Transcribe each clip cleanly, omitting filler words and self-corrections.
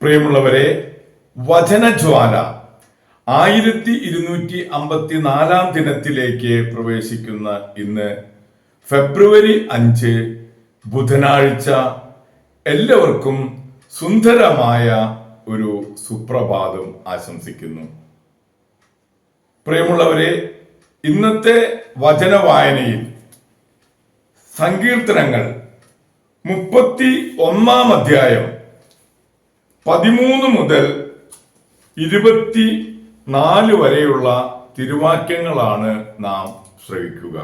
പ്രിയമുള്ളവരെ, വചനജ്വാല 1254 ദിനത്തിലേക്ക് പ്രവേശിക്കുന്ന ഇന്ന് ഫെബ്രുവരി 5 ബുധനാഴ്ച എല്ലാവർക്കും സുന്ദരമായ ഒരു സുപ്രഭാതം ആശംസിക്കുന്നു. പ്രിയമുള്ളവരെ, ഇന്നത്തെ വചനവായനയിൽ സങ്കീർത്തനങ്ങൾ 31 അധ്യായം 13 മുതൽ 24 വരെയുള്ള തിരുവാക്യങ്ങളാണ് നാം ശ്രവിക്കുക.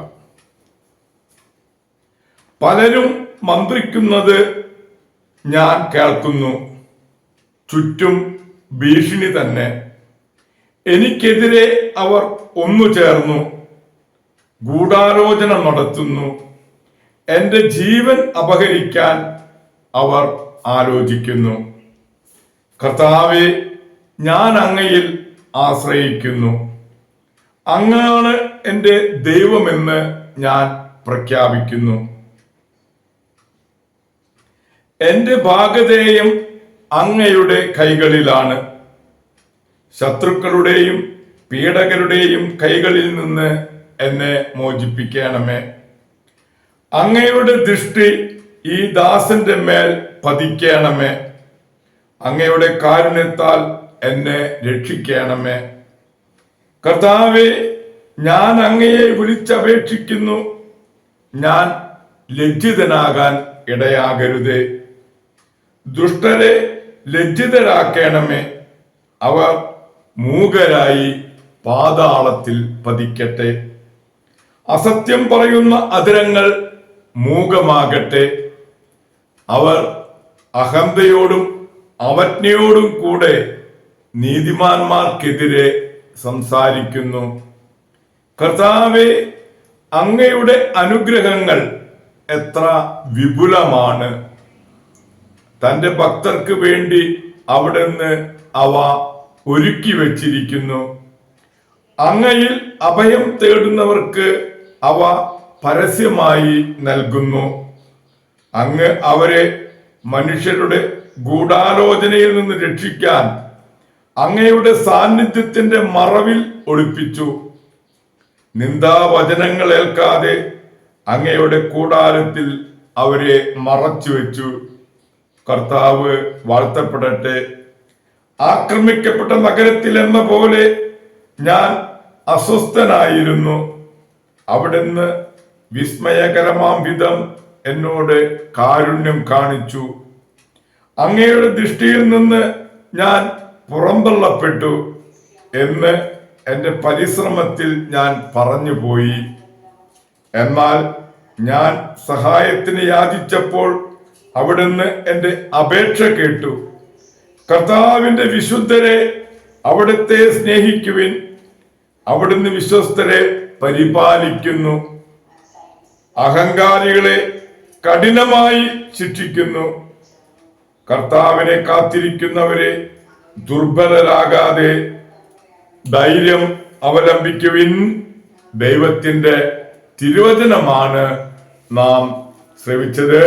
പലരും മന്ത്രിക്കുന്നത് ഞാൻ കേൾക്കുന്നു, ചുറ്റും ഭീഷണി തന്നെ. എനിക്കെതിരെ അവർ ഒന്നു ചേർന്നു, ഗൂഢാലോചന നടത്തുന്നു. എന്റെ ജീവൻ അപഹരിക്കാൻ അവർ ആലോചിക്കുന്നു. കർത്താവേ, ഞാൻ അങ്ങയിൽ ആശ്രയിക്കുന്നു. അങ്ങാണ് എൻ്റെ ദൈവമെന്ന് ഞാൻ പ്രഖ്യാപിക്കുന്നു. എൻ്റെ ഭാഗധേയം അങ്ങയുടെ കൈകളിലാണ്. ശത്രുക്കളുടെയും പീഡകരുടെയും കൈകളിൽ നിന്ന് എന്നെ മോചിപ്പിക്കണമേ. അങ്ങയുടെ ദൃഷ്ടി ഈ ദാസന്റെ മേൽ പതിക്കണമേ. അങ്ങയുടെ കാരുണ്യത്താൽ എന്നെ രക്ഷിക്കണമേ. കർത്താവേ, ഞാൻ അങ്ങയെ വിളിച്ചപേക്ഷിക്കുന്നു. ഞാൻ ലജ്ജിതനാകാൻ ഇടയാകരുതേ. ദുഷ്ടരെ ലജ്ജിതരാക്കണമേ. അവർ മൂകരായി പാതാളത്തിൽ പതിക്കട്ടെ. അസത്യം പറയുന്ന അധരങ്ങൾ മൂകമാകട്ടെ. അവർ അഹന്തയോടും അവജ്ഞയോടും കൂടെ നീതിമാന്മാർക്കെതിരെ സംസാരിക്കുന്നു. കർത്താവേ, അങ്ങയുടെ അനുഗ്രഹങ്ങൾ എത്ര വിപുലമാണ്. തന്റെ ഭക്തർക്ക് വേണ്ടി അവിടുന്ന് അവ ഒരുക്കി വച്ചിരിക്കുന്നു. അങ്ങയിൽ അഭയം തേടുന്നവർക്ക് അവ പരസ്യമായി നൽകുന്നു. അങ്ങ് അവരെ മനുഷ്യരുടെ ഗൂഢാലോചനയിൽ നിന്ന് രക്ഷിക്കാൻ അങ്ങയുടെ സാന്നിധ്യത്തിന്റെ മറവിൽ ഒളിപ്പിച്ചു. നിന്ദാവചനങ്ങൾ ഏൽക്കാതെ അങ്ങയുടെ കൂടാരത്തിൽ അവരെ മറച്ചു വെച്ചു. കർത്താവ് വാഴ്ത്തപ്പെടട്ടെ. ആക്രമിക്കപ്പെട്ട നഗരത്തിൽ എന്ന പോലെ ഞാൻ അസ്വസ്ഥനായിരുന്നു. അവിടുന്ന് വിസ്മയകരമാം വിധം എന്നോട് കാരുണ്യം കാണിച്ചു. അങ്ങയുടെ ദൃഷ്ടിയിൽ നിന്ന് ഞാൻ പുറന്തള്ളപ്പെട്ടു എന്ന് എൻ്റെ പരിശ്രമത്തിൽ ഞാൻ പറഞ്ഞുപോയി. എന്നാൽ ഞാൻ സഹായത്തിന് യാചിച്ചപ്പോൾ അവിടുന്ന് എൻ്റെ അപേക്ഷ കേട്ടു. കർത്താവിന്റെ വിശുദ്ധരെ അവിടുത്തെ സ്നേഹിക്കുവിൻ. അവിടുന്ന് വിശ്വസ്തരെ പരിപാലിക്കുന്നു. അഹങ്കാരികളെ കഠിനമായി ശിക്ഷിക്കുന്നു. കർത്താവിനെ കാത്തിരിക്കുന്നവരെ ദുർബലരാകാതെ ധൈര്യം അവലംബിക്കുവിൻ. ദൈവത്തിന്റെ തിരുവചനമാണ് നാം ശ്രവിച്ചത്.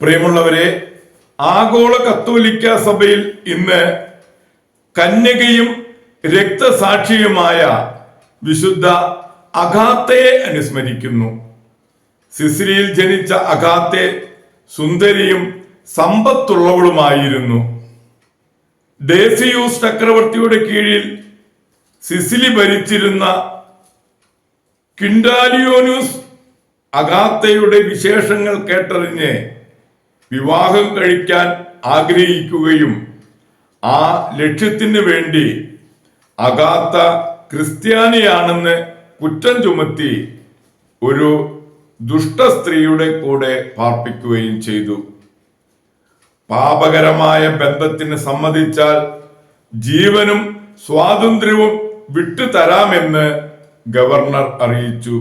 പ്രിയമുള്ളവരെ, ആഗോള കത്തോലിക്ക സഭയിൽ ഇന്ന് കന്യകയും രക്തസാക്ഷിയുമായ വിശുദ്ധ അഗാത്തയെ അനുസ്മരിക്കുന്നു. സിസിലിയിൽ ജനിച്ച അഗാത്തെ സുന്ദരിയും സമ്പത്തുള്ളവളുമായിരുന്നു. ഡേസിയൂസ് ചക്രവർത്തിയുടെ കീഴിൽ സിസിലി ഭരിച്ചിരുന്ന ക്വിന്റാലിയോനുസ് അഗാത്തയുടെ വിശേഷങ്ങൾ കേട്ടറിഞ്ഞ് വിവാഹം കഴിക്കാൻ ആഗ്രഹിക്കുകയും ആ ലക്ഷ്യത്തിന് വേണ്ടി അഗാത്ത ക്രിസ്ത്യാനിയാണെന്ന് കുറ്റം ചുമത്തി ഒരു ദുഷ്ട സ്ത്രീയുടെ കൂടെ പാർപ്പിക്കുകയും ചെയ്തു. പാപകരമായ ബന്ധത്തിന് സമ്മതിച്ചാൽ ജീവനും സ്വാതന്ത്ര്യവും വിട്ടുതരാമെന്ന് ഗവർണർ അറിയിച്ചു.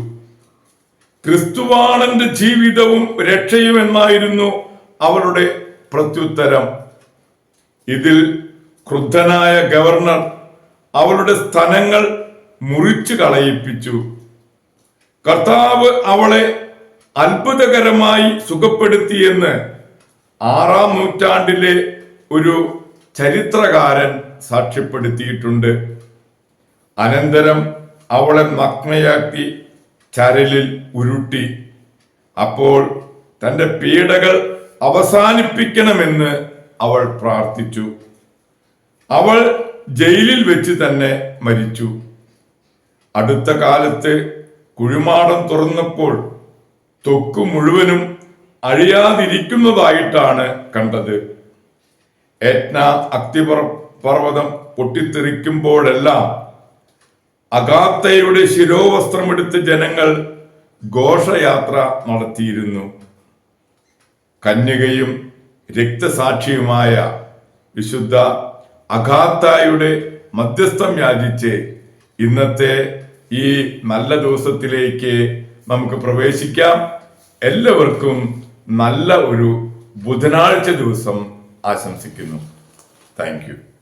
ക്രിസ്തുവാണെന്റെ ജീവിതവും രക്ഷയും എന്നായിരുന്നു അവരുടെ പ്രത്യുത്തരം. ഇതിൽ ക്രുദ്ധനായ ഗവർണർ അവളുടെ സ്തനങ്ങൾ മുറിച്ചു കളയിപ്പിച്ചു. കർത്താവ് അവളെ അത്ഭുതകരമായി സുഖപ്പെടുത്തിയെന്ന് 6-ാം നൂറ്റാണ്ടിലെ ഒരു ചരിത്രകാരൻ സാക്ഷ്യപ്പെടുത്തിയിട്ടുണ്ട്. അനന്തരം അവളെ നഗ്നയാക്കി ചരലിൽ ഉരുട്ടി. അപ്പോൾ തന്റെ പീഡകൾ അവസാനിപ്പിക്കണമെന്ന് അവൾ പ്രാർത്ഥിച്ചു. അവൾ ജയിലിൽ വെച്ച് തന്നെ മരിച്ചു. അടുത്ത കാലത്ത് കുഴിമാടം തുറന്നപ്പോൾ ത്വക്ക് മുഴുവനും അഴിയാതിരിക്കുന്നതായിട്ടാണ് കണ്ടത്. എറ്റ്ന അഗ്നിപർവ്വതം പൊട്ടിത്തെറിക്കുമ്പോഴെല്ലാം അഗാത്തയുടെ ശിരോവസ്ത്രമെടുത്ത് ജനങ്ങൾ ഘോഷയാത്ര നടത്തിയിരുന്നു. കന്യകയും രക്തസാക്ഷിയുമായ വിശുദ്ധ അഗാത്തയുടെ മധ്യസ്ഥം യാചിച്ച് ഇന്നത്തെ ഈ നല്ല ദിവസത്തിലേക്ക് നമുക്ക് പ്രവേശിക്കാം. എല്ലാവർക്കും നല്ല ഒരു ബുധനാഴ്ച ദിവസം ആശംസിക്കുന്നു. Thank you.